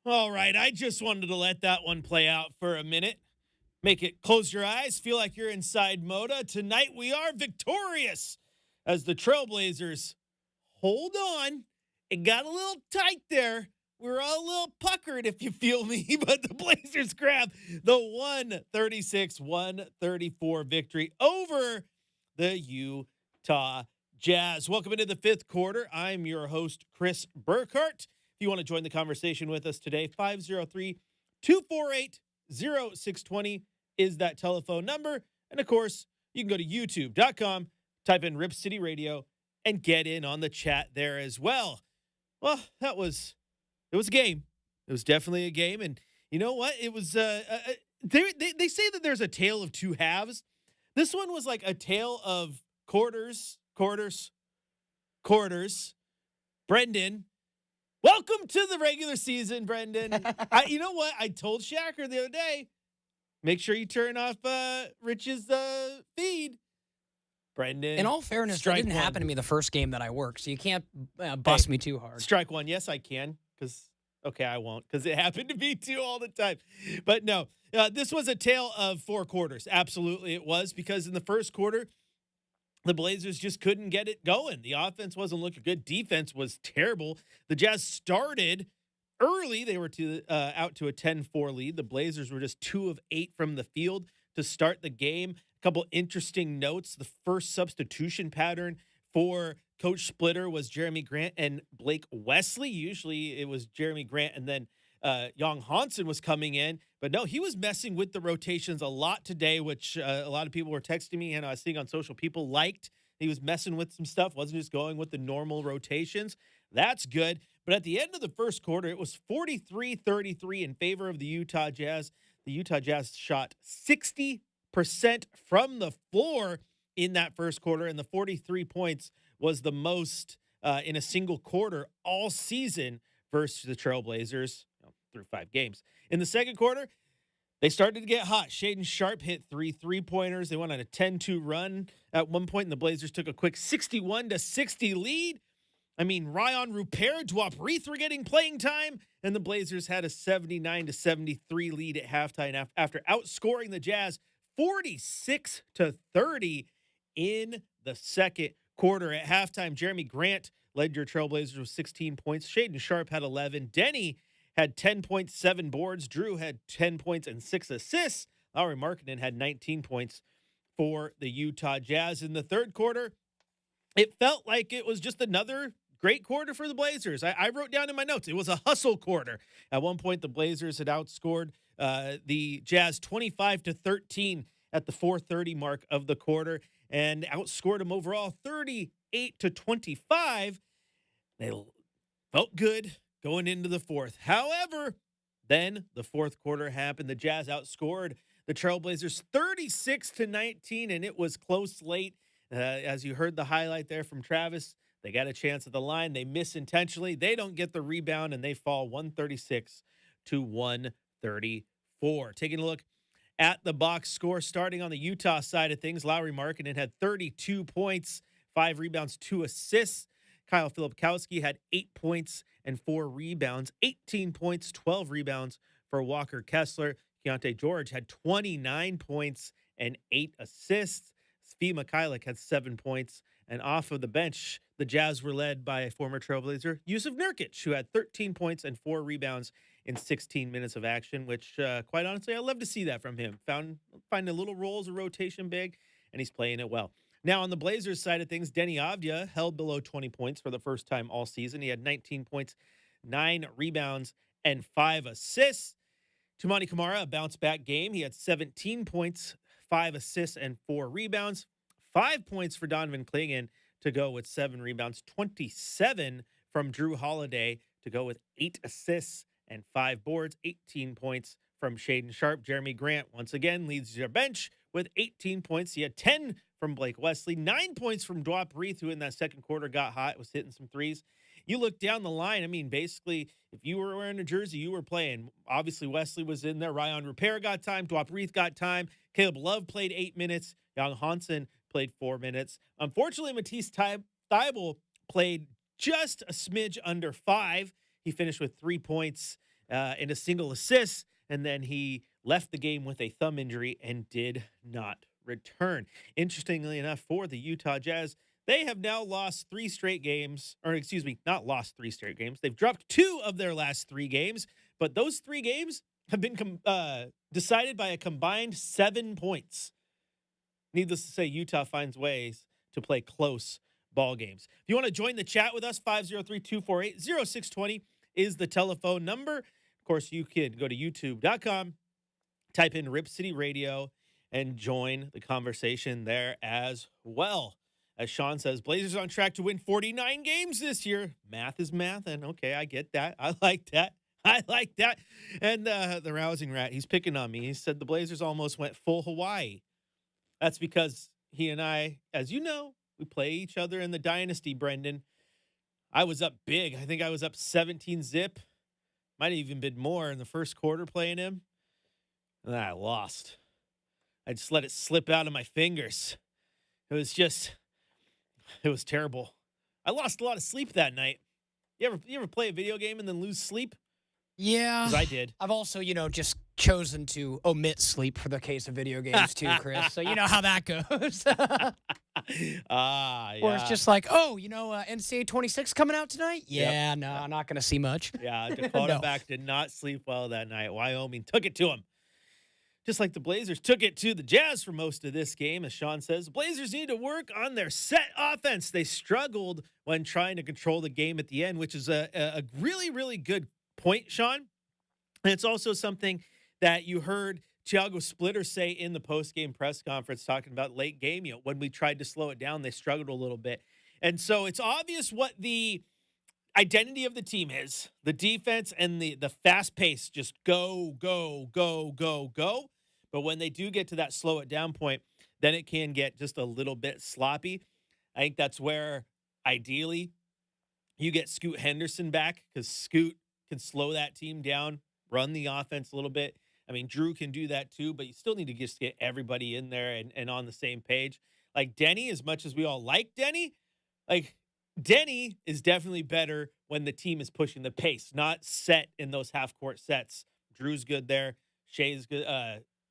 All right, I just wanted to let that one play out for a minute. Make it close your eyes, feel like you're inside Moda. Tonight we are victorious as the Trailblazers hold on. It got a little tight there. We're all a little puckered, if you feel me, but the Blazers grab the 134 victory over the Utah Jazz. Welcome into the fifth quarter. I'm your host, Chris Burkhardt. If you want to join the conversation with us today, 503-248-0620 is that telephone number. And of course, you can go to youtube.com, type in Rip City Radio, and get in on the chat there as well. Well, it was a game. It was definitely a game. And you know what? It was, they say that there's a tale of two halves. This one was like a tale of quarters. Brenden, welcome to the regular season, Brenden. You know what? I told Shacker the other day, make sure you turn off Rich's feed. Brenden. In all fairness, that didn't happen to me the first game that I worked, so you can't bust me too hard. Strike one. Yes, I can. I won't, because it happened to me too all the time. But no, this was a tale of four quarters. Absolutely it was, because in the first quarter, the Blazers just couldn't get it going. The offense wasn't looking good. Defense was terrible. The Jazz started early. They were out to a 10-4 lead. The Blazers were just 2 of 8 from the field to start the game. A couple interesting notes. The first substitution pattern for Coach Splitter was Jeremy Grant and Blake Wesley. Usually it was Jeremy Grant and then Young Hansen was coming in. But no, he was messing with the rotations a lot today, which a lot of people were texting me and I was seeing on social. People liked he was messing with some stuff, wasn't just going with the normal rotations. That's good. But at the end of the first quarter, it was 43-33 in favor of the Utah Jazz. The Utah Jazz shot 60% from the floor in that first quarter, and the 43 points was the most in a single quarter all season versus the Trailblazers through 5 games. In the second quarter, they started to get hot. Shaedon Sharpe hit 3 3-pointers. They went on a 10-2 run at one point, and the Blazers took a quick 61-60 lead. I mean, Rayon Rupert, Duop-Reith were getting playing time, and the Blazers had a 79-73 lead at halftime after outscoring the Jazz 46-30 in the second quarter. At halftime, Jeremy Grant led your Trailblazers with 16 points. Shaedon Sharpe had 11. Denny had 10 points, 7 boards. Drew had 10 points and 6 assists. Lauri Markkanen had 19 points for the Utah Jazz. In the third quarter, it felt like it was just another great quarter for the Blazers. I wrote down in my notes, it was a hustle quarter. At one point, the Blazers had outscored the Jazz 25-13 at the 4:30 mark of the quarter and outscored them overall 38-25. They felt good going into the fourth. However, then the fourth quarter happened. The Jazz outscored the Trailblazers 36-19, and it was close late. As you heard the highlight there from Travis, they got a chance at the line. They miss intentionally. They don't get the rebound, and they fall 136-134. Taking a look at the box score, starting on the Utah side of things, Lauri Markkanen had 32 points, 5 rebounds, 2 assists. Kyle Filipkowski had 8 points and 4 rebounds, 18 points, 12 rebounds for Walker Kessler. Keontae George had 29 points and 8 assists. Svi Mikhailiuk had 7 points. And off of the bench, the Jazz were led by a former Trailblazer, Yusuf Nurkic, who had 13 points and 4 rebounds in 16 minutes of action, which, quite honestly, I love to see that from him. Finding little roles of rotation big, and he's playing it well. Now, on the Blazers side of things, Denny Avdia held below 20 points for the first time all season. He had 19 points, 9 rebounds, and 5 assists. Toumani Camara, a bounce-back game. He had 17 points, 5 assists, and 4 rebounds. 5 points for Donovan Clingan to go with 7 rebounds. 27 from Drew Holiday to go with 8 assists and 5 boards. 18 points from Shaedon Sharpe. Jeremy Grant, once again, leads your bench with 18 points. He had 10 from Blake Wesley, 9 points from Duop-Reith, who in that second quarter got hot, was hitting some threes. You look down the line, I mean, basically, if you were wearing a jersey, you were playing. Obviously, Wesley was in there. Rayon Rupert got time. Duop-Reith got time. Caleb Love played 8 minutes. Young Hansen played 4 minutes. Unfortunately, Matisse Thybulle played just a smidge under 5. He finished with 3 points and a single assist, and then he left the game with a thumb injury and did not return. Interestingly enough, for the Utah Jazz, they have now lost 3 straight games, or excuse me, not lost 3 straight games. They've dropped 2 of their last 3 games, but those 3 games have been decided by a combined 7 points. Needless to say, Utah finds ways to play close ball games. If you want to join the chat with us, 503-248-0620 is the telephone number. Of course, you can go to youtube.com, type in Rip City Radio, and join the conversation there as well. As Sean says, Blazers on track to win 49 games this year. Math is math, and okay, I get that. I like that. I like that. And the rousing rat, he's picking on me. He said the Blazers almost went full Hawaii. That's because he and I, as you know, we play each other in the dynasty, Brenden. I was up big. I think I was up 17 zip. Might have even been more in the first quarter playing him. And then I lost. I just let it slip out of my fingers. It was terrible. I lost a lot of sleep that night. You ever play a video game and then lose sleep? Yeah. 'Cause I did. I've also, just chosen to omit sleep for the case of video games too, Chris. So you know how that goes. Yeah. Or it's just like, NCAA 26 coming out tonight? Yeah, no, I'm not going to see much. Yeah, Dakota No. back did not sleep well that night. Wyoming took it to him. Just like the Blazers took it to the Jazz for most of this game, as Sean says. The Blazers need to work on their set offense. They struggled when trying to control the game at the end, which is a really, really good point, Sean. And it's also something that you heard Thiago Splitter say in the post-game press conference talking about late game. When we tried to slow it down, they struggled a little bit. And so it's obvious what the identity of the team is. The defense and the fast pace, just go, go, go, go, go. But when they do get to that slow it down point, then it can get just a little bit sloppy. I think that's where, ideally, you get Scoot Henderson back, because Scoot can slow that team down, run the offense a little bit. I mean, Drew can do that too, but you still need to just get everybody in there and on the same page. Like Denny, as much as we all like Denny, Denny is definitely better when the team is pushing the pace, not set in those half-court sets. Drew's good there. Shea's good.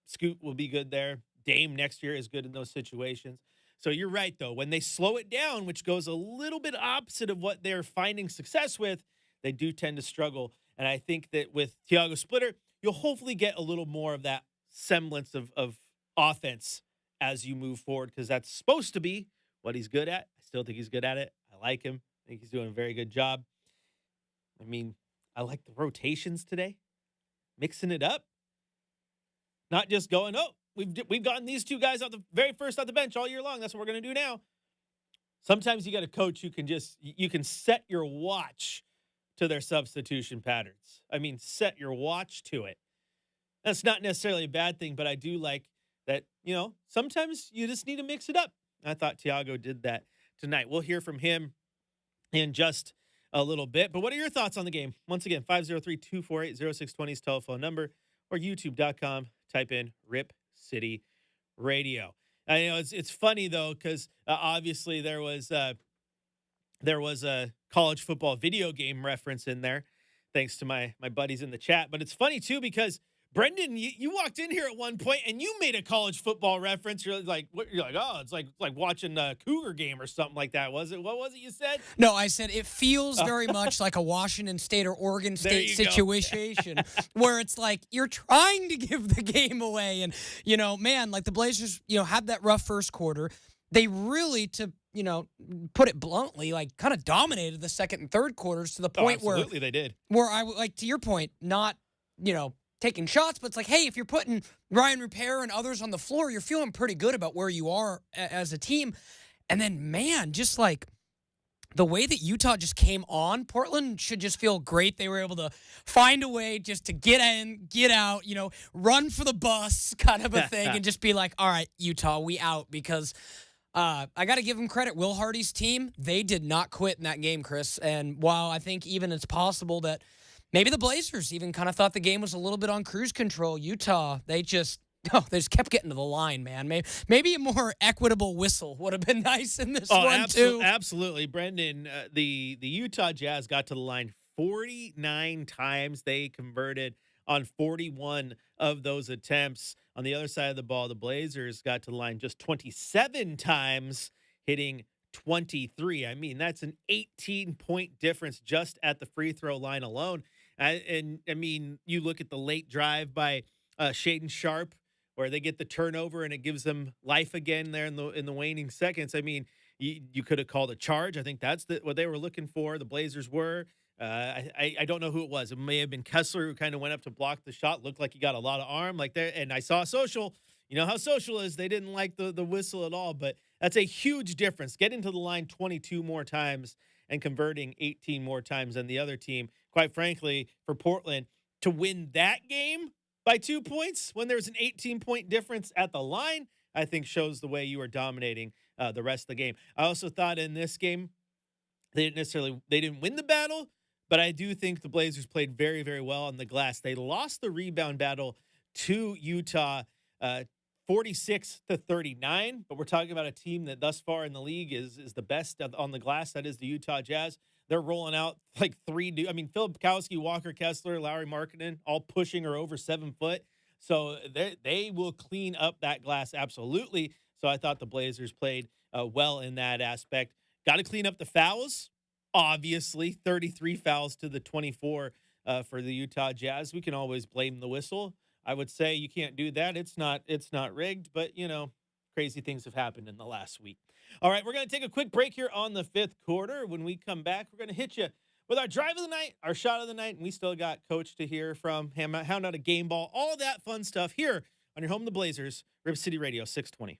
Scoot will be good there. Dame next year is good in those situations. So you're right, though. When they slow it down, which goes a little bit opposite of what they're finding success with, they do tend to struggle. And I think that with Thiago Splitter, you'll hopefully get a little more of that semblance of offense as you move forward, because that's supposed to be what he's good at. I still think he's good at it. I like him. I think he's doing a very good job. I mean, I like the rotations today, mixing it up. Not just going, we've gotten these 2 guys out the very first off the bench all year long. That's what we're going to do now. Sometimes you got a coach who can you can set your watch to their substitution patterns. I mean, set your watch to it. That's not necessarily a bad thing, but I do like that, sometimes you just need to mix it up. I thought Thiago did that tonight. We'll hear from him in just a little bit. But what are your thoughts on the game? Once again, 503-248-0620's telephone number, or youtube.com. Type in Rip City Radio. I know it's funny though, because obviously there was a college football video game reference in there, thanks to my buddies in the chat. But it's funny too, because Brenden, you walked in here at one point and you made a college football reference. You're like, oh, it's like watching a Cougar game or something like that. Was it? What was it you said? No, I said it feels very much like a Washington State or Oregon State situation where it's like you're trying to give the game away. And, man, like the Blazers, had that rough first quarter. They really, to put it bluntly, like kind of dominated the second and third quarters to the point where absolutely they did. Where I like, to your point, not taking shots, but it's like, hey, if you're putting Ryan Repair and others on the floor, you're feeling pretty good about where you are as a team. And then, man, just like the way that Utah just came on, Portland should just feel great. They were able to find a way just to get in, get out, run for the bus kind of a thing, and just be like, all right, Utah, we out. Because I got to give them credit. Will Hardy's team, they did not quit in that game, Chris. And while I think even it's possible that maybe the Blazers even kind of thought the game was a little bit on cruise control, Utah, they just kept getting to the line, man. Maybe a more equitable whistle would have been nice in this one, too. Absolutely. Brenden, the Utah Jazz got to the line 49 times they converted on 41 of those attempts. On the other side of the ball, the Blazers got to the line just 27 times, hitting 23. I mean, that's an 18-point difference just at the free throw line alone. And I mean, you look at the late drive by Shaden Sharp, where they get the turnover and it gives them life again there in the waning seconds. I mean, you could have called a charge. I think that's what they were looking for. The Blazers were. I don't know who it was. It may have been Kessler who kind of went up to block the shot. Looked like he got a lot of arm like there. And I saw social. You know how social is. They didn't like the whistle at all. But that's a huge difference. Getting to the line 22 more times and converting 18 more times than the other team. Quite frankly, for Portland to win that game by 2 points when there's an 18-point difference at the line, I think shows the way you are dominating the rest of the game. I also thought in this game, they didn't win the battle, but I do think the Blazers played very, very well on the glass. They lost the rebound battle to Utah 46-39, but we're talking about a team that thus far in the league is the best on the glass. That is the Utah Jazz. They're rolling out like Philip Kowski, Walker Kessler, Lauri Markkanen, all pushing or over 7 foot. So they will clean up that glass absolutely. So I thought the Blazers played well in that aspect. Got to clean up the fouls. Obviously, 33 fouls to the 24 for the Utah Jazz. We can always blame the whistle. I would say you can't do that. It's not rigged, but you know, crazy things have happened in the last week. All right, we're going to take a quick break here on the fifth quarter. When we come back, we're going to hit you with our drive of the night, our shot of the night, and we still got Coach to hear from, hound out a game ball, all that fun stuff here on your home of the Blazers, Rip City Radio 620.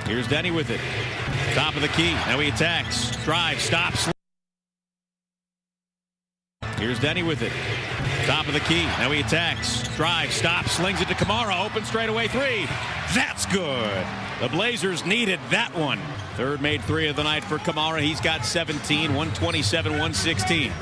Here's Denny with it. Top of the key. Now he attacks. Drive. Stops. Here's Denny with it. Top of the key. Now he attacks. Drive. Stops. Slings it to Kamara. Open straightaway three. That's good. The Blazers needed that one. Third made three of the night for Kamara. He's got 17. 127, 116.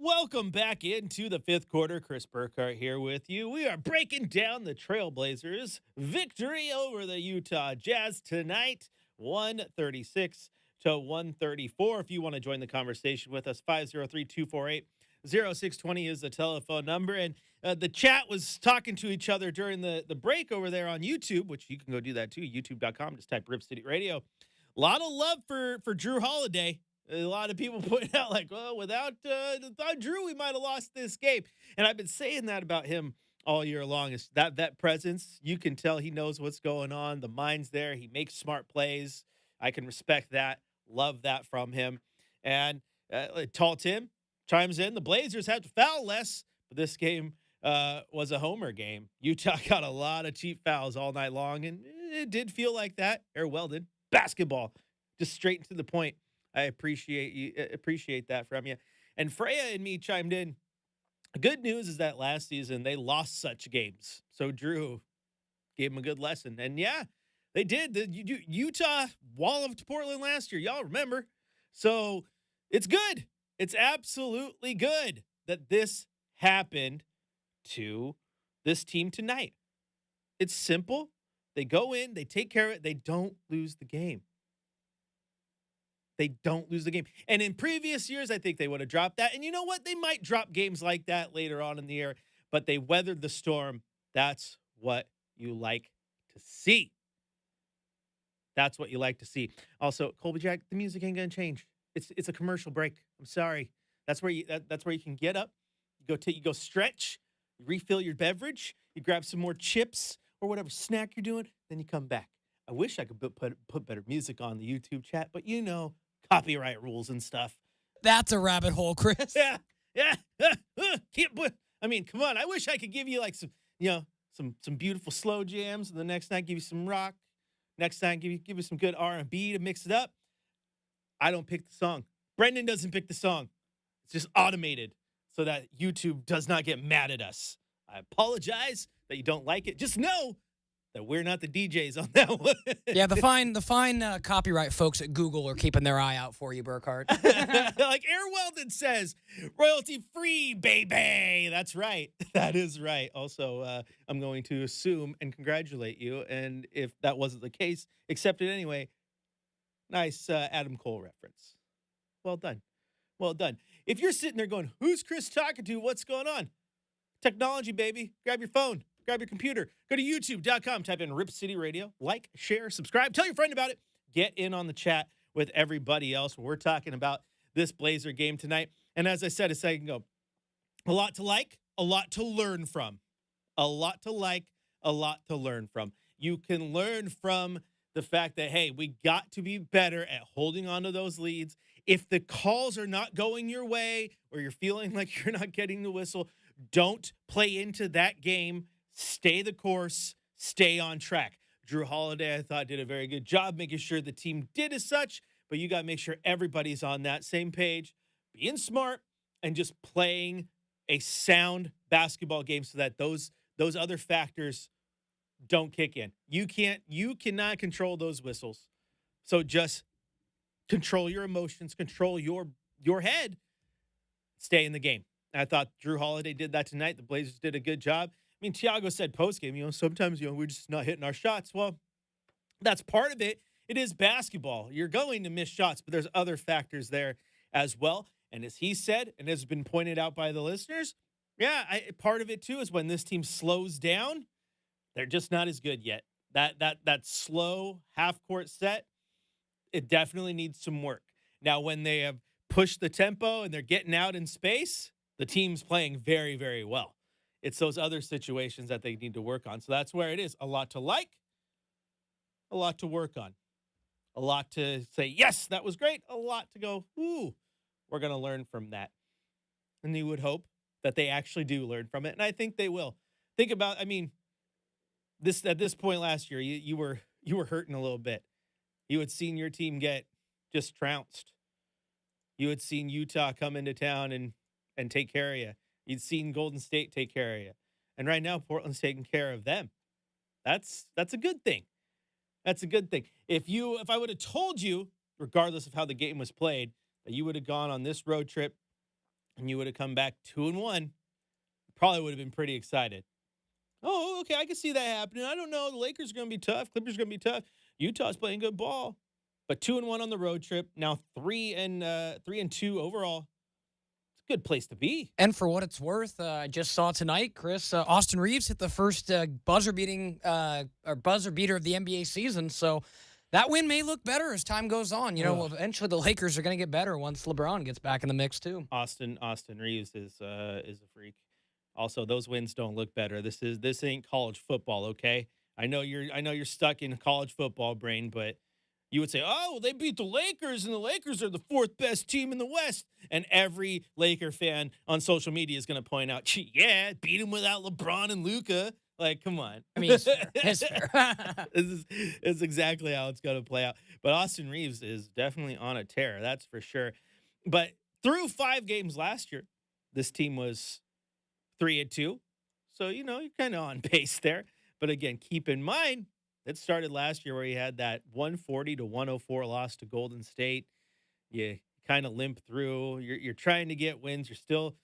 Welcome back into the fifth quarter. Chris Burkhardt here with you. We are breaking down the Trailblazers' victory over the Utah Jazz tonight, 136 to 134. If you want to join the conversation with us, 503-248-0620 is the telephone number. And the chat was talking to each other during the break over there on YouTube, which you can go do that too, youtube.com. Just type Rip City Radio. A lot of love for Drew Holiday. A lot of people pointing out, like, well, without Drew, we might have lost this game. And I've been saying that about him all year long. Is that presence? You can tell he knows what's going on. The mind's there. He makes smart plays. I can respect that. Love that from him. And Tall Tim chimes in. The Blazers have to foul less, but this game was a homer game. Utah got a lot of cheap fouls all night long, and it did feel like that. Well done. Basketball, just straight to the point. I appreciate that from you. And Freya and me chimed in. The good news is that last season they lost such games. So Drew gave him a good lesson. And yeah, they did. The Utah walloped Portland last year. Y'all remember. So it's good. It's absolutely good that this happened to this team tonight. It's simple. They go in, they take care of it, they don't lose the game. They don't lose the game. And in previous years, I think they would have dropped that. And you know what? They might drop games like that later on in the year, but they weathered the storm. That's what you like to see. That's what you like to see. Also, Colby Jack, the music ain't gonna change. It's a commercial break. I'm sorry. That's where you can get up. You go stretch. You refill your beverage. You grab some more chips or whatever snack you're doing. Then you come back. I wish I could put better music on the YouTube chat, but you know. Copyright rules and stuff. That's a rabbit hole, Chris. Yeah. Can't put. I mean, come on. I wish I could give you like some beautiful slow jams, and the next night give you some rock. Next night give you some good R&B to mix it up. I don't pick the song. Brenden doesn't pick the song. It's just automated so that YouTube does not get mad at us. I apologize that you don't like it. Just know that we're not the DJs on that one. Yeah, the fine copyright folks at Google are keeping their eye out for you, Burkhardt. Like Air Weldon says, royalty free, baby. That's right. That is right. Also, I'm going to assume and congratulate you. And if that wasn't the case, accept it anyway. Nice Adam Cole reference. Well done. Well done. If you're sitting there going, who's Chris talking to? What's going on? Technology, baby. Grab your phone. Grab your computer. Go to youtube.com. Type in Rip City Radio. Like, share, subscribe. Tell your friend about it. Get in on the chat with everybody else. We're talking about this Blazer game tonight. And as I said a second ago, a lot to like, a lot to learn from. A lot to like, a lot to learn from. You can learn from the fact that, hey, we got to be better at holding on to those leads. If the calls are not going your way or you're feeling like you're not getting the whistle, don't play into that game. Stay the course, stay on track. Drew Holiday, I thought, did a very good job making sure the team did as such, but you got to make sure everybody's on that same page, being smart and just playing a sound basketball game so that those other factors don't kick in. You cannot control those whistles. So just control your emotions, control your head, stay in the game. I thought Drew Holiday did that tonight. The Blazers did a good job. I mean, Thiago said postgame, sometimes, we're just not hitting our shots. Well, that's part of it. It is basketball. You're going to miss shots, but there's other factors there as well. And as he said, and has been pointed out by the listeners, part of it too is when this team slows down, they're just not as good yet. That slow half-court set, it definitely needs some work. Now, when they have pushed the tempo and they're getting out in space, the team's playing very, very well. It's those other situations that they need to work on. So that's where it is. A lot to like, a lot to work on. A lot to say, yes, that was great. A lot to go, ooh, we're going to learn from that. And you would hope that they actually do learn from it. And I think they will. Think about, I mean, this at this point last year, you were hurting a little bit. You had seen your team get just trounced. You had seen Utah come into town and take care of you. You'd seen Golden State take care of you. And right now, Portland's taking care of them. That's a good thing. That's a good thing. If I would have told you, regardless of how the game was played, that you would have gone on this road trip and you would have come back 2-1, probably would have been pretty excited. Oh, okay, I can see that happening. I don't know. The Lakers are going to be tough. Clippers are going to be tough. Utah's playing good ball. But 2-1 on the road trip. Now 3-2 overall. It's a good place to be. And for what it's worth, I just saw tonight, Chris, Austin Reeves hit the first buzzer beater of the NBA season. So that win may look better as time goes on. You know, eventually the Lakers are going to get better once LeBron gets back in the mix too. Austin Reeves is a freak. Also, those wins don't look better. This ain't college football, okay? I know you're stuck in college football brain, but you would say, "Oh, well, they beat the Lakers, and the Lakers are the fourth best team in the West." And every Laker fan on social media is going to point out, "Yeah, beat them without LeBron and Luka." Like, come on. I mean, it's fair. It's fair. This is exactly how it's going to play out. But Austin Reeves is definitely on a tear, that's for sure. But through 5 games last year, this team was 3-2. So, you're kind of on pace there. But again, keep in mind, it started last year where you had that 140-104 loss to Golden State. You kind of limp through. You're trying to get wins. You're still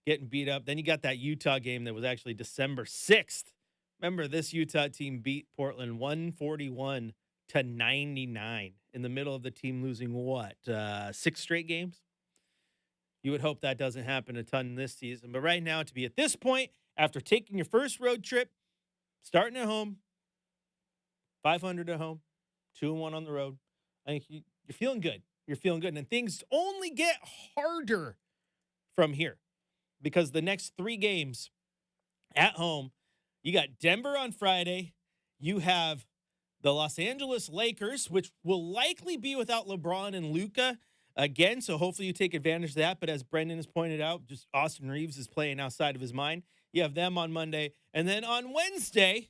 getting beat up. Then you got that Utah game that was actually December 6th. Remember, this Utah team beat Portland 141-99 in the middle of the team losing, 6 straight games? You would hope that doesn't happen a ton this season. But right now, to be at this point, after taking your first road trip, starting at home, 500 at home, 2-1 on the road, I think you're feeling good. You're feeling good. And things only get harder from here because the next 3 games at home, you got Denver on Friday. You have the Los Angeles Lakers, which will likely be without LeBron and Luka again. So hopefully you take advantage of that. But as Brenden has pointed out, just Austin Reeves is playing outside of his mind. You have them on Monday. And then on Wednesday,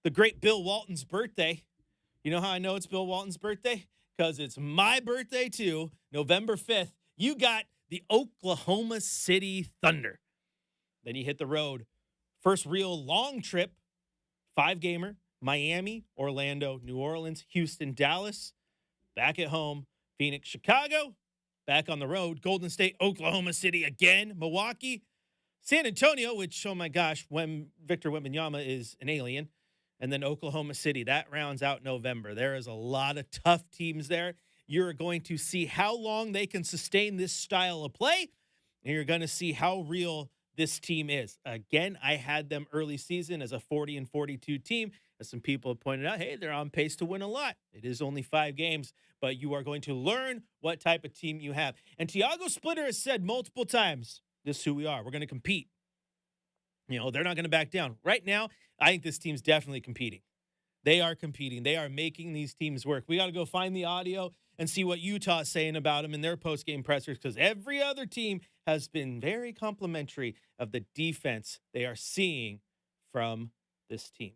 the great Bill Walton's birthday. You know how I know it's Bill Walton's birthday? Because it's my birthday too, November 5th. You got the Oklahoma City Thunder. Then you hit the road. First real long trip, 5-gamer, Miami, Orlando, New Orleans, Houston, Dallas, back at home, Phoenix, Chicago, back on the road, Golden State, Oklahoma City again, Milwaukee, San Antonio, which, oh my gosh, Victor Wembanyama is an alien, and then Oklahoma City. That rounds out November. There is a lot of tough teams there. You're going to see how long they can sustain this style of play, and you're going to see how real this team is. Again, I had them early season as a 40-42 team. As some people have pointed out, hey, they're on pace to win a lot. It is only 5 games, but you are going to learn what type of team you have. And Tiago Splitter has said multiple times, this is who we are. We're going to compete. They're not going to back down. Right now, I think this team's definitely competing. They are competing. They are making these teams work. We got to go find the audio and see what Utah is saying about them in their post-game pressers, because every other team has been very complimentary of the defense they are seeing from this team.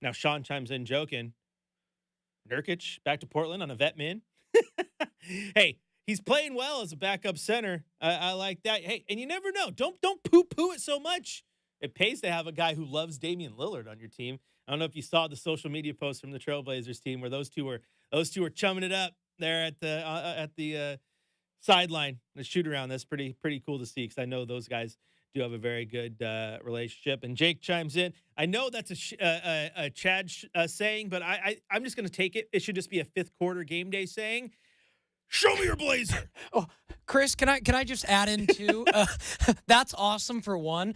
Now, Sean chimes in joking. Nurkic back to Portland on a vet min. Hey, he's playing well as a backup center. I like that. Hey, and you never know. Don't poo-poo it so much. It pays to have a guy who loves Damian Lillard on your team. I don't know if you saw the social media post from the Trailblazers team where those two were chumming it up there at the sideline, the shoot around. That's pretty cool to see, because I know those guys do have a very good relationship. And Jake chimes in. I know that's a Chad saying, but I'm just going to take it. It should just be a 5th quarter game day saying. Show me your blazer. Oh, Chris, can I just add in too? That's awesome for one.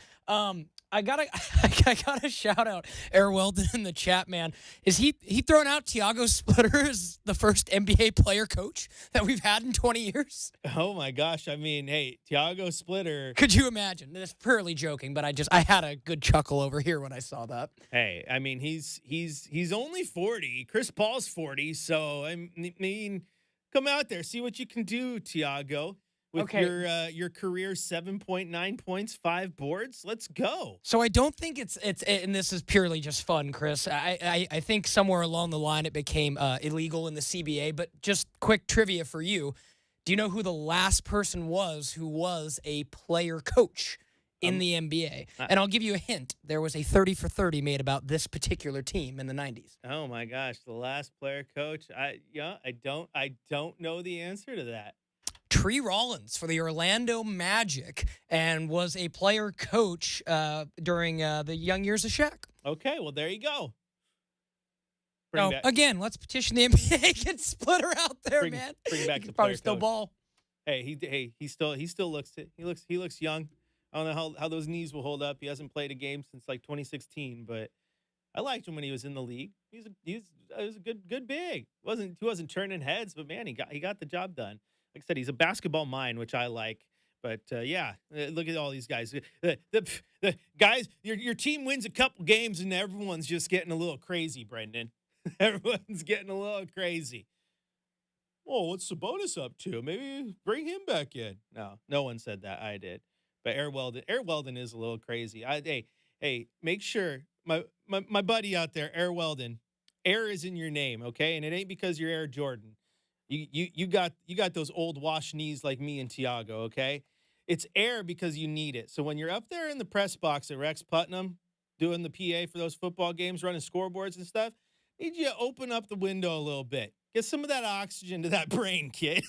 I gotta shout out Air Weldon in the chat, man. Is he throwing out Tiago Splitter as the first NBA player coach that we've had in 20 years? Oh my gosh. I mean, hey, Tiago Splitter. Could you imagine? That's purely joking, but I had a good chuckle over here when I saw that. Hey, I mean, he's only 40. Chris Paul's 40, so I mean, Come out there, see what you can do, Tiago. With your career 7.9 points, 5 boards. Let's go. So I don't think it's and this is purely just fun, Chris. I think somewhere along the line it became illegal in the CBA. But just quick trivia for you: do you know who the last person was who was a player coach in the NBA? And I'll give you a hint: there was a 30 for 30 made about this particular team in the 90s. Oh my gosh, the last player coach. I don't know the answer to that. Tree Rollins for the Orlando Magic, and was a player coach during the young years of Shaq. Okay, well, there you go. So, again, let's petition the NBA. Get Splitter out there, man. Bring back he the could probably player still coach. ball. Hey, he still looks it. He looks young. I don't know how those knees will hold up. He hasn't played a game since like 2016, but I liked him when he was in the league. He was a good big. He wasn't turning heads, but man, he got the job done. Like I said, he's a basketball mind, which I like. But look at all these guys. The guys, your team wins a couple games, and everyone's just getting a little crazy, Brenden. Everyone's getting a little crazy. Oh, what's Sabonis up to? Maybe bring him back in. No one said that. I did. But Air Weldon is a little crazy. Hey, make sure my buddy out there, Air Weldon, Air is in your name, okay? And it ain't because you're Air Jordan. You got those old wash knees like me and Tiago, okay? It's air because you need it. So when you're up there in the press box at Rex Putnam doing the PA for those football games, running scoreboards and stuff, need you to open up the window a little bit. Get some of that oxygen to that brain, kid.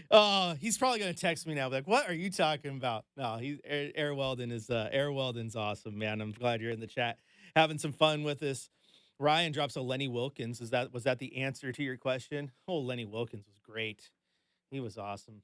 Oh, he's probably gonna text me now, like, "What are you talking about?" No, Air Weldon's awesome, man. I'm glad you're in the chat, having some fun with us. Ryan drops a Lenny Wilkins. Was that the answer to your question? Oh, Lenny Wilkins was great. He was awesome.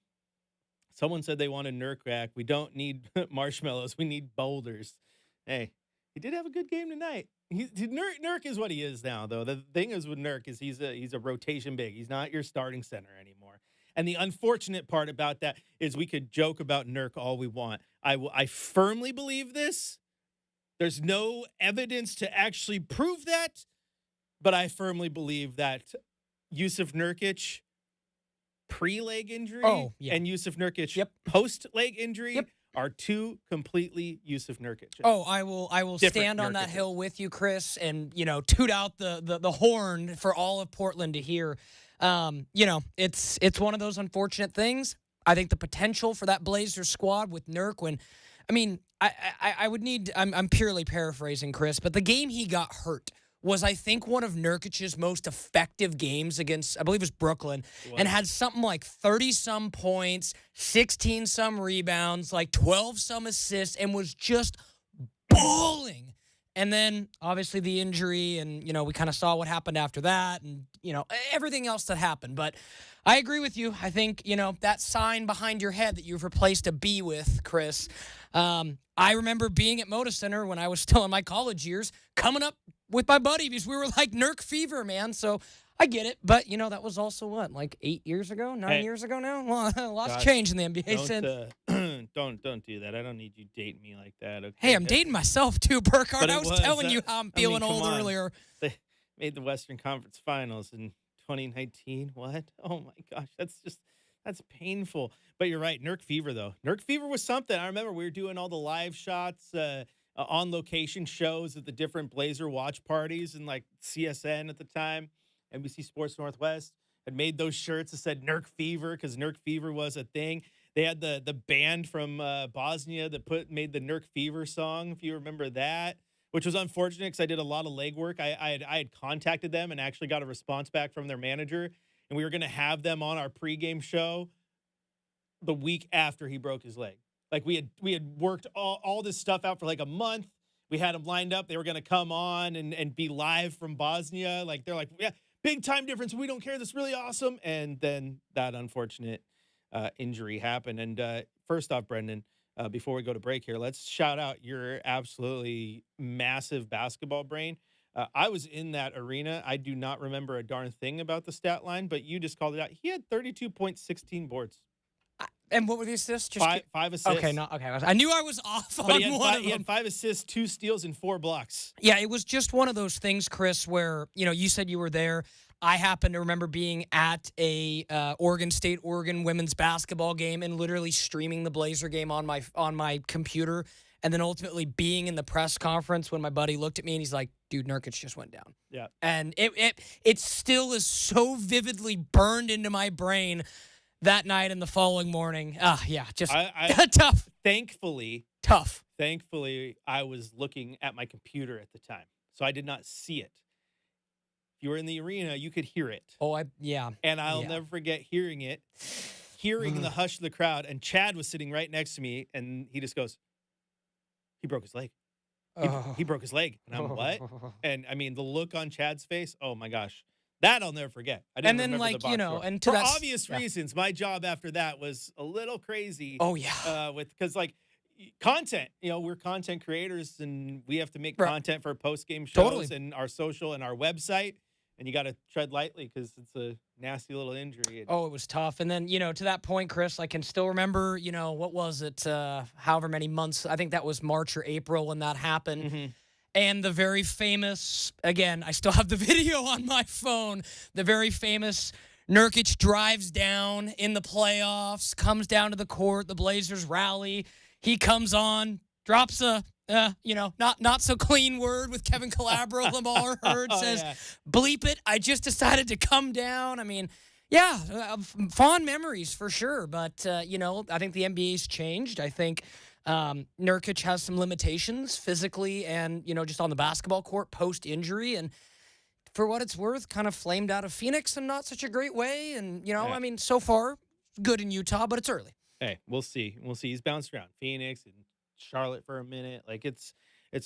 Someone said they wanted Nurk back. We don't need marshmallows. We need boulders. Hey, he did have a good game tonight. Nurk is what he is now, though. The thing is with Nurk is he's a rotation big. He's not your starting center anymore. And the unfortunate part about that is we could joke about Nurk all we want. I firmly believe this. There's no evidence to actually prove that, but I firmly believe that Yusuf Nurkic pre-leg injury and Yusuf Nurkic post-leg injury are two completely Yusuf Nurkic. Oh, I will stand on that hill with you, Chris, and toot out the horn for all of Portland to hear. It's one of those unfortunate things. I think the potential for that Blazers squad with Nurk I would need. I'm purely paraphrasing, Chris, but the game he got hurt was, I think, one of Nurkic's most effective games against, I believe it was Brooklyn, and had something like 30-some points, 16-some rebounds, like 12-some assists, and was just balling. And then, obviously, the injury, and, we kind of saw what happened after that, and, everything else that happened. But I agree with you. I think, that sign behind your head that you've replaced a B with, Chris. I remember being at Moda Center when I was still in my college years, coming up with my buddy because we were like Nurk fever, man. So I get it. But, that was also what, like 8 years ago, 9 years ago now? Well, a lot's changed in the NBA since. Don't do that. I don't need you dating me like that. Okay? Hey, I'm dating myself too, Burkhardt. I was telling you how I'm feeling old earlier. They made the Western Conference Finals in 2019. What? Oh, my gosh. That's painful. But you're right. Nurk fever, though. Nurk fever was something. I remember we were doing all the live shots, on location shows at the different Blazer watch parties and like CSN at the time. NBC Sports Northwest had made those shirts that said Nurk fever because Nurk fever was a thing. They had the band from Bosnia that made the Nurk fever song, if you remember that, which was unfortunate because I did a lot of legwork. I had contacted them and actually got a response back from their manager, and we were going to have them on our pregame show the week after he broke his leg. Like we had worked all this stuff out for like a month. We had them lined up. They were going to come on and be live from Bosnia. Like they're like, yeah, big time difference. We don't care. That's really awesome. And then that unfortunate injury happened. And first off, Brenden, before we go to break here, let's shout out your absolutely massive basketball brain. I was in that arena. I do not remember a darn thing about the stat line, but you just called it out. He had 32.16 boards. And what were the assists? Just five assists. Okay, I knew I was off on one of them. He had 5 assists, 2 steals, and 4 blocks. Yeah, it was just one of those things, Chris, where, you said you were there. I happen to remember being at a Oregon State women's basketball game and literally streaming the Blazer game on my computer, and then ultimately being in the press conference when my buddy looked at me and he's like, "Dude, Nurkic just went down." Yeah. And it still is so vividly burned into my brain that night and the following morning. Just tough. Thankfully, I was looking at my computer at the time, so I did not see it. If you were in the arena, you could hear it. And I'll never forget hearing the hush of the crowd. And Chad was sitting right next to me, and he just goes, "He broke his leg. He broke his leg." And I'm, "What?" And I mean, the look on Chad's face, oh my gosh. That I'll never forget. I didn't remember the box score. And for obvious reasons, my job after that was a little crazy. Oh yeah. Because content, we're content creators and we have to make content for post-game shows and our social and our website. And you got to tread lightly because it's a nasty little injury. Oh, it was tough. And then, to that point, Chris, I can still remember, what was it? However many months, I think that was March or April when that happened. Mm-hmm. And the very famous, again, I still have the video on my phone, the very famous Nurkic drives down in the playoffs, comes down to the court, the Blazers rally. He comes on, drops a, not so clean word with Kevin Calabro, Lamar Hurd says, "Bleep it, I just decided to come down." I mean, fond memories for sure. But, I think the NBA's changed. I think Nurkic has some limitations physically and, just on the basketball court post-injury. And for what it's worth, kind of flamed out of Phoenix in not such a great way. And, I mean, so far, good in Utah, but it's early. Hey, we'll see. He's bounced around Phoenix and Charlotte for a minute. Like, it's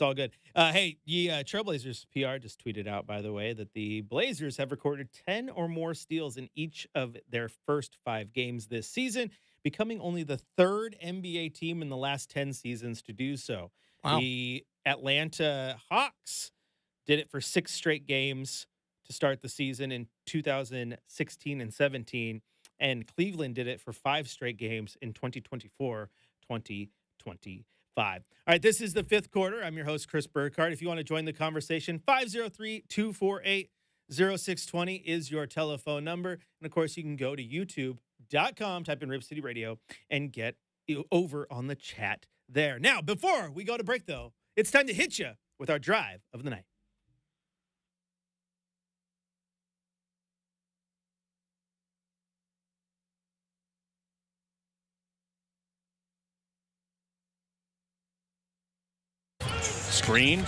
all good. Hey, the Trailblazers PR just tweeted out, by the way, that the Blazers have recorded 10 or more steals in each of their first 5 games this season, becoming only the 3rd NBA team in the last 10 seasons to do so. Wow. The Atlanta Hawks did it for 6 straight games to start the season in 2016 and 17, and Cleveland did it for 5 straight games in 2024, 2025. All right, this is the 5th quarter. I'm your host, Chris Burkhardt. If you want to join the conversation, 503-248-0620 is your telephone number. And, of course, you can go to youtube.com, type in Rip City Radio, and get over on the chat there. Now, before we go to break, though, it's time to hit you with our drive of the night. Screen,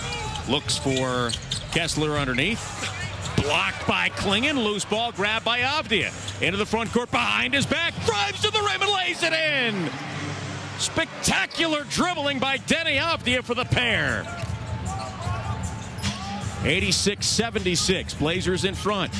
looks for Kessler underneath. Blocked by Klingon. Loose ball grabbed by Avdia. Into the front court behind his back. Drives to the rim and lays it in. Spectacular dribbling by Denny Avdia for the pair. 86-76. Blazers in front.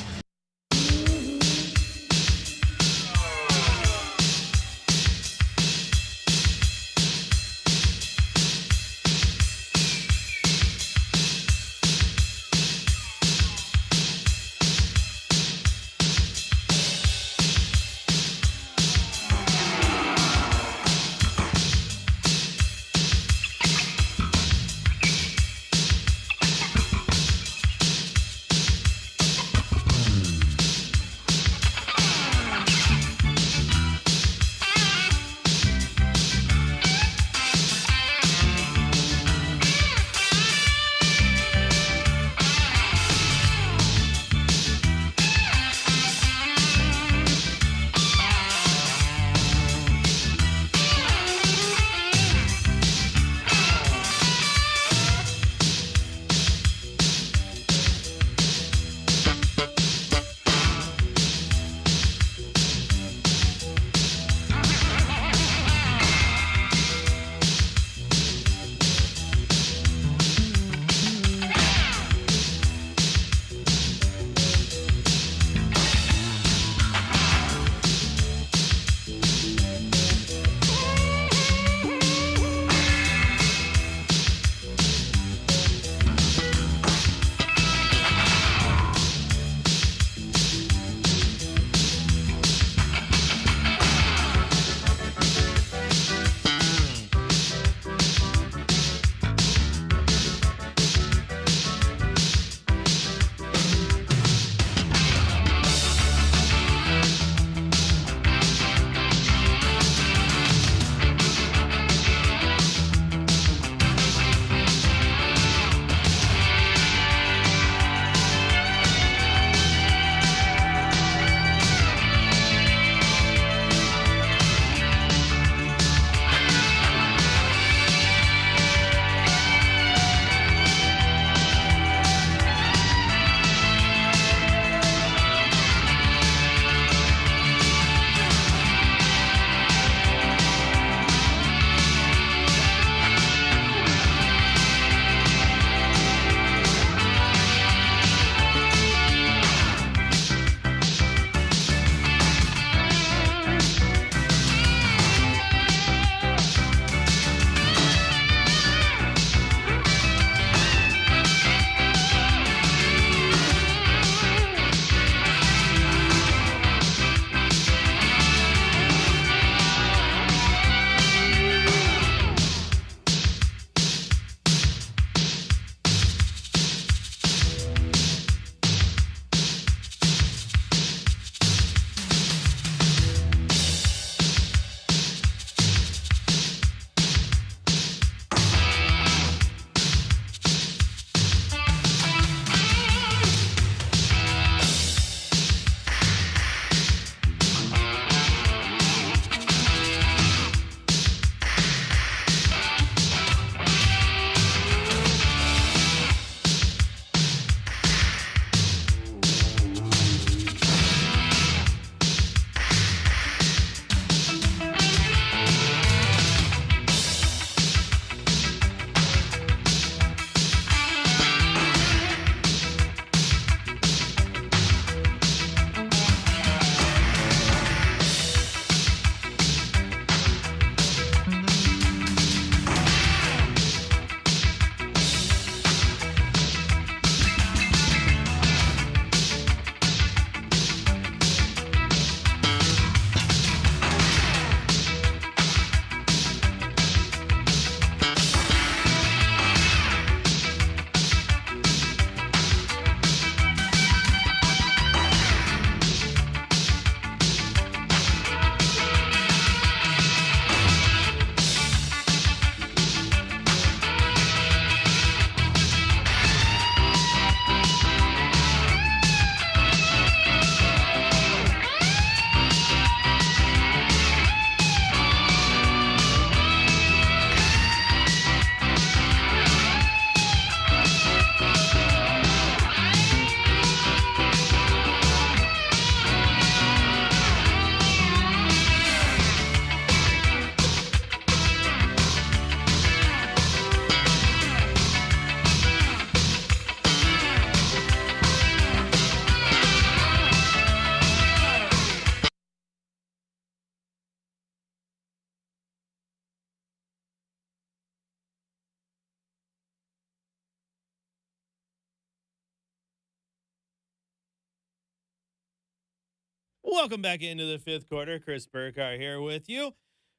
Welcome back into the fifth quarter. Chris Burkhardt here with you,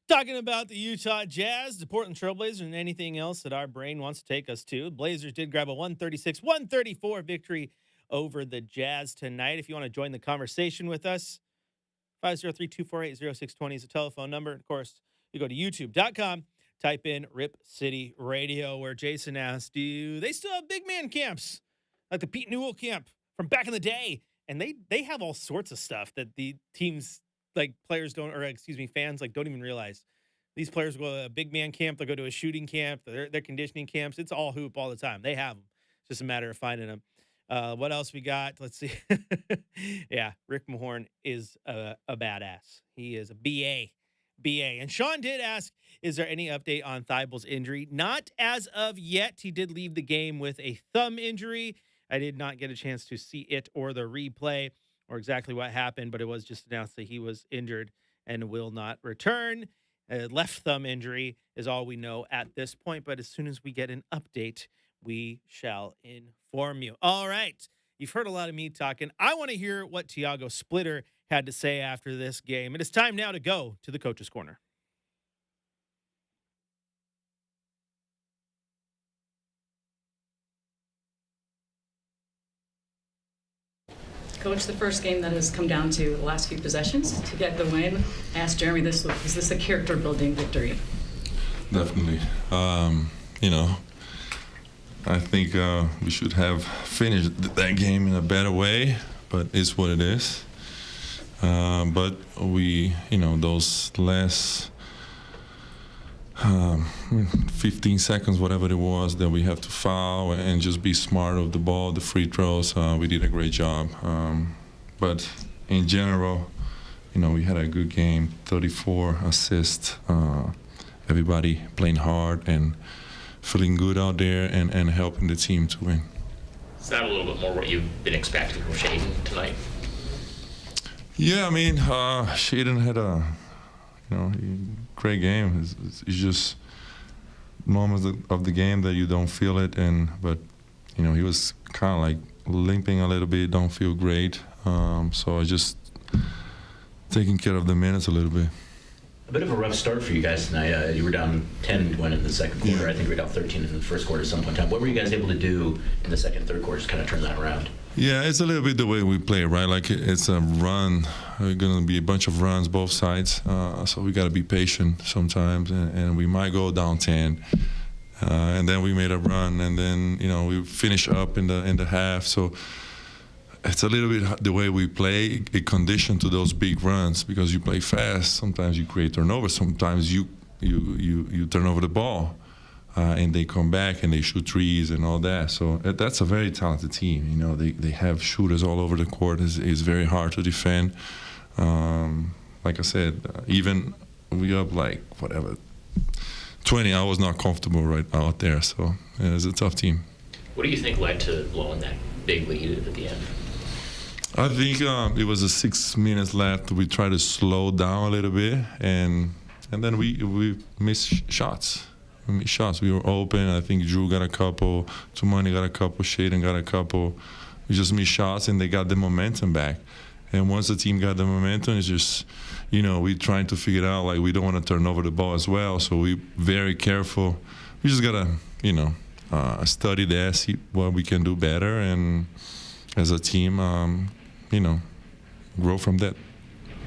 talking about the Utah Jazz, the Portland Trailblazers, and anything else that our brain wants to take us to. Blazers did grab a 136-134 victory over the Jazz tonight. If you want to join the conversation with us, 503-248-0620 is the telephone number. Of course, you go to youtube.com, type in Rip City Radio, where Jason asked, do they still have big man camps like the Pete Newell camp from back in the day? And they have all sorts of stuff that the teams, like players don't, or excuse me, fans like don't even realize. These players go to a big man camp, they'll go to a shooting camp, their conditioning camps. It's all hoop all the time. They have them. It's just a matter of finding them. What else we got? Let's see. Yeah, Rick Mahorn is a badass. He is a BA. And Sean did ask, is there any update on Thibel's injury? Not as of yet. He did leave the game with a thumb injury. I did not get a chance to see it or the replay or exactly what happened, but it was just announced that he was injured and will not return. Left thumb injury is all we know at this point, but as soon as we get an update, we shall inform you. All right. You've heard a lot of me talking. I want to hear what Tiago Splitter had to say after this game. It is time now to go to the Coach's Corner. Coach, the first game that has come down to the last few possessions to get the win. I asked Jeremy this week, is this a character-building victory? Definitely. I think we should have finished that game in a better way, but it's what it is. But we, those last 15 seconds, whatever it was, that we have to foul and just be smart of the ball, the free throws. We did a great job. But in general, we had a good game, 34 assists. Everybody playing hard and feeling good out there and helping the team to win. Is that a little bit more what you've been expecting from Shaden tonight? Yeah, Shaden had a great game. It's just moments of the game that you don't feel it, but he was kind of like limping a little bit, don't feel great. So I just taking care of the minutes a little bit. A bit of a rough start for you guys tonight. You were down 10 going into the second quarter. Yeah. I think you were down 13 in the first quarter at some point in time. What were you guys able to do in the second and third quarters to kind of turn that around? Yeah, it's a little bit the way we play, right? Like it's a run. It's going to be a bunch of runs both sides. So we got to be patient sometimes, and we might go down 10. And then we made a run, and then we finish up in the half. So it's a little bit the way we play. It conditioned to those big runs because you play fast. Sometimes you create turnovers. Sometimes you turn over the ball, and they come back and they shoot threes and all that. So that's a very talented team. They have shooters all over the court. It's very hard to defend. Like I said, even we up 20. I was not comfortable right out there. So it's a tough team. What do you think led to blowing that big lead at the end? I think it was 6 minutes left. We tried to slow down a little bit, and then we missed shots. We were open. I think Drew got a couple, Tumani got a couple, Shaden got a couple. We just missed shots, and they got the momentum back. And once the team got the momentum, it's just, we trying to figure it out. Like, we don't want to turn over the ball as well, so we very careful. We just gotta, study that, see what we can do better, and as a team, grow from that.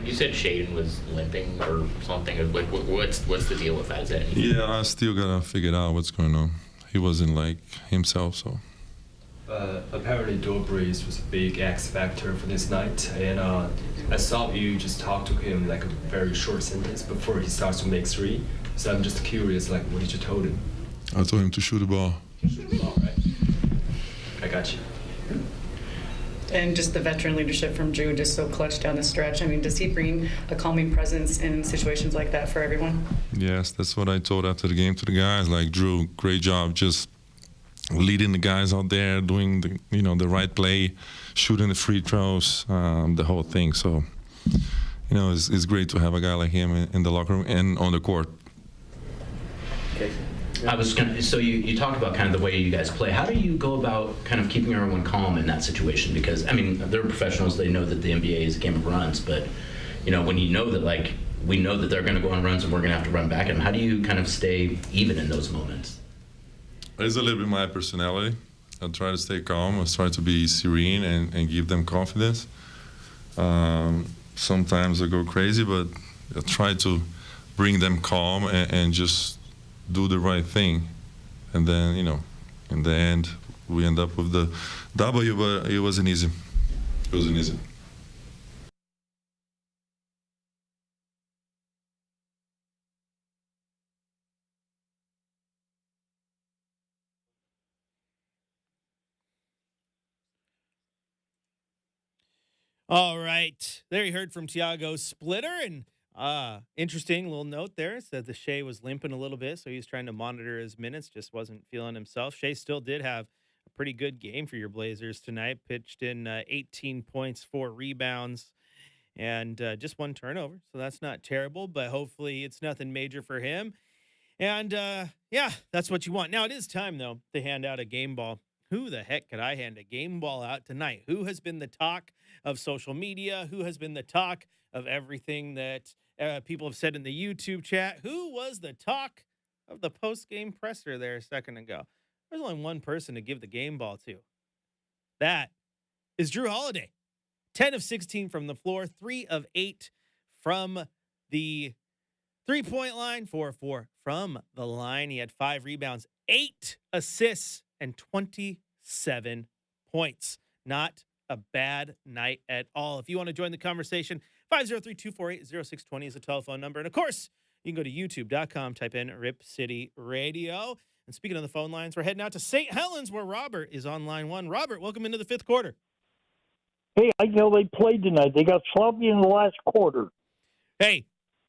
You said Shaden was limping or something. Like, what's the deal with that? Is that anything? Yeah, I still gotta figure out what's going on. He wasn't like himself, so. Apparently, Dobreeze was a big X factor for this night, and I saw you just talk to him like a very short sentence before he starts to make three. So I'm just curious, what did you told him? I told him to shoot the ball. Shoot the ball, right? I got you. And just the veteran leadership from Drew, just so clutch down the stretch. Does he bring a calming presence in situations like that for everyone? Yes, that's what I told after the game to the guys. Like, Drew, great job just leading the guys out there, doing the right play, shooting the free throws, the whole thing. So, it's great to have a guy like him in the locker room and on the court. Okay. I was gonna. So you talked about kind of the way you guys play. How do you go about kind of keeping everyone calm in that situation? Because I mean, they're professionals. They know that the NBA is a game of runs. But when you know that we know that they're going to go on runs and we're going to have to run back at them. How do you kind of stay even in those moments? It's a little bit my personality. I try to stay calm. I try to be serene and give them confidence. Sometimes I go crazy, but I try to bring them calm and just do the right thing. And then, in the end, we end up with the W, but it wasn't easy. It wasn't easy. All right. There you heard from Thiago Splitter. And interesting little note there. Said the Shea was limping a little bit, so he was trying to monitor his minutes, just wasn't feeling himself. Shea still did have a pretty good game for your Blazers tonight. Pitched in 18 points, 4 rebounds, and just 1 turnover. So that's not terrible, but hopefully it's nothing major for him. And yeah, that's what you want. Now it is time, though, to hand out a game ball. Who the heck could I hand a game ball out tonight? Who has been the talk of social media? Who has been the talk of everything that people have said in the YouTube chat? Who was the talk of the post-game presser there a second ago? There's only one person to give the game ball to. That is Drew Holiday. 10 of 16 from the floor, 3 of 8 from the three-point line, 4-4 from the line. He had 5 rebounds, 8 assists, and 27 points. Not a bad night at all. If you want to join the conversation, 503-248-0620 is the telephone number. And, of course, you can go to youtube.com, type in Rip City Radio. And speaking of the phone lines, we're heading out to St. Helens, where Robert is on line 1. Robert, welcome into the 5th quarter. Hey, I know they played tonight. They got sloppy in the last quarter. Hey,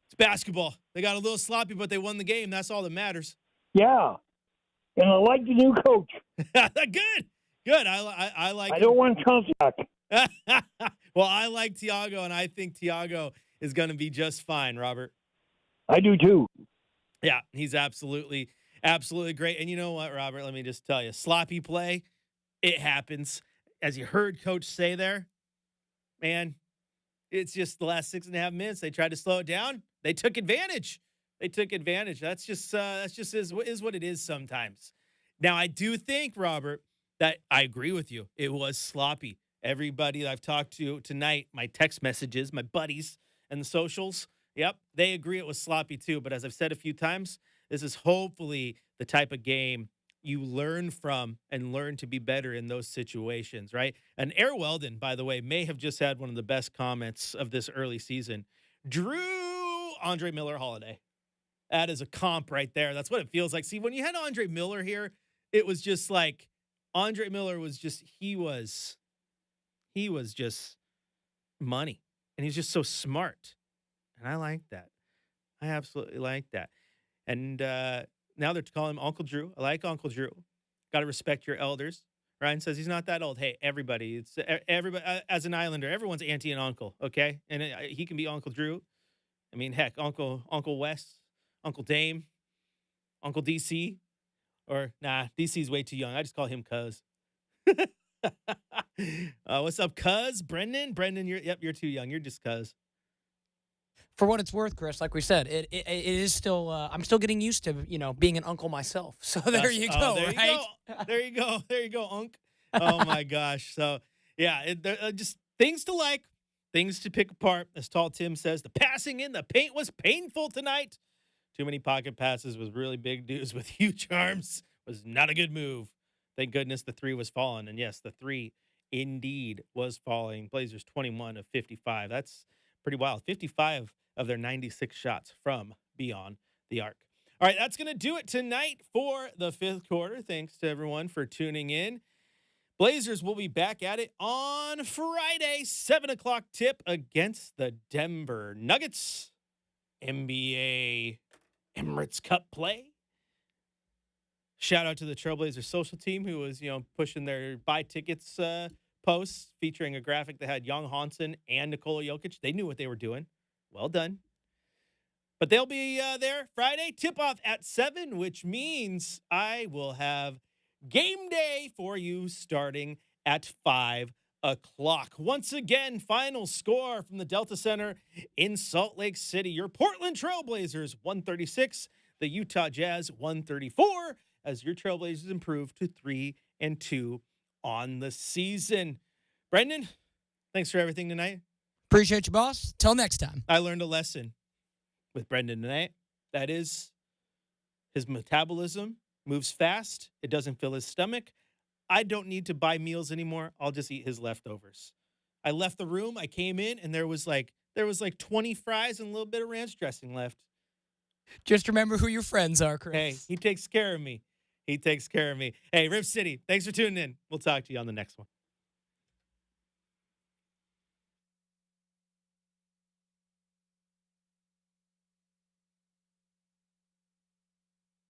it's basketball. They got a little sloppy, but they won the game. That's all that matters. Yeah. And I like the new coach. Good. I like I don't want contact. Well, I like Thiago, and I think Thiago is going to be just fine, Robert. I do too. Yeah, he's absolutely great. And you know what, Robert? Let me just tell you, sloppy play, it happens. As you heard Coach say there, man, it's just the last 6.5 minutes. They tried to slow it down. They took advantage. That's just is what it is sometimes. Now, I do think, Robert, that I agree with you. It was sloppy. Everybody that I've talked to tonight, my text messages, my buddies, and the socials, yep, they agree it was sloppy too. But as I've said a few times, this is hopefully the type of game you learn from and learn to be better in those situations, right? And Air Weldon, by the way, may have just had one of the best comments of this early season. Drew Andre Miller Holiday. That is a comp right there. That's what it feels like. See, when you had Andre Miller here, it was just like Andre Miller was just he was just money. And he's just so smart. And I like that. I absolutely like that. And now they're calling him Uncle Drew. I like Uncle Drew. Got to respect your elders. Ryan says he's not that old. Hey, everybody, it's everybody as an Islander, everyone's auntie and uncle, okay? And he can be Uncle Drew. I mean, heck, Uncle Wes, Uncle Dame, Uncle DC, or nah, DC's way too young. I just call him Cuz. What's up, Cuz? Brenden, you're too young. You're just Cuz. For what it's worth, Chris, like we said, it is still. I'm still getting used to being an uncle myself. So there you go. There you go, Unc. Oh my gosh. So yeah, just things to like, things to pick apart. As Tall Tim says, the passing in the paint was painful tonight. Too many pocket passes was really big dudes with huge arms. Was not a good move. Thank goodness the 3 was falling. And yes, the 3 indeed was falling. Blazers 21 of 55. That's pretty wild. 55 of their 96 shots from beyond the arc. All right, that's going to do it tonight for the 5th quarter. Thanks to everyone for tuning in. Blazers will be back at it on Friday, 7 o'clock tip against the Denver Nuggets. NBA Emirates Cup play. Shout out to the Trailblazers social team who was, pushing their buy tickets posts featuring a graphic that had Young Hansen and Nikola Jokic. They knew what they were doing. Well done. But they'll be there Friday. Tip-off at 7, which means I will have game day for you starting at 5 o'clock. Once again, final score from the Delta Center in Salt Lake City. Your Portland Trailblazers 136, the Utah Jazz 134, as your Trailblazers improve to 3-2 on the season. Brenden, thanks for everything tonight. Appreciate you, boss. Till next time. I learned a lesson with Brenden tonight. That is, his metabolism moves fast. It doesn't fill his stomach. I don't need to buy meals anymore. I'll just eat his leftovers. I left the room. I came in and there was like 20 fries and a little bit of ranch dressing left. Just remember who your friends are, Chris. Hey, he takes care of me. He takes care of me. Hey, Rip City, thanks for tuning in. We'll talk to you on the next one.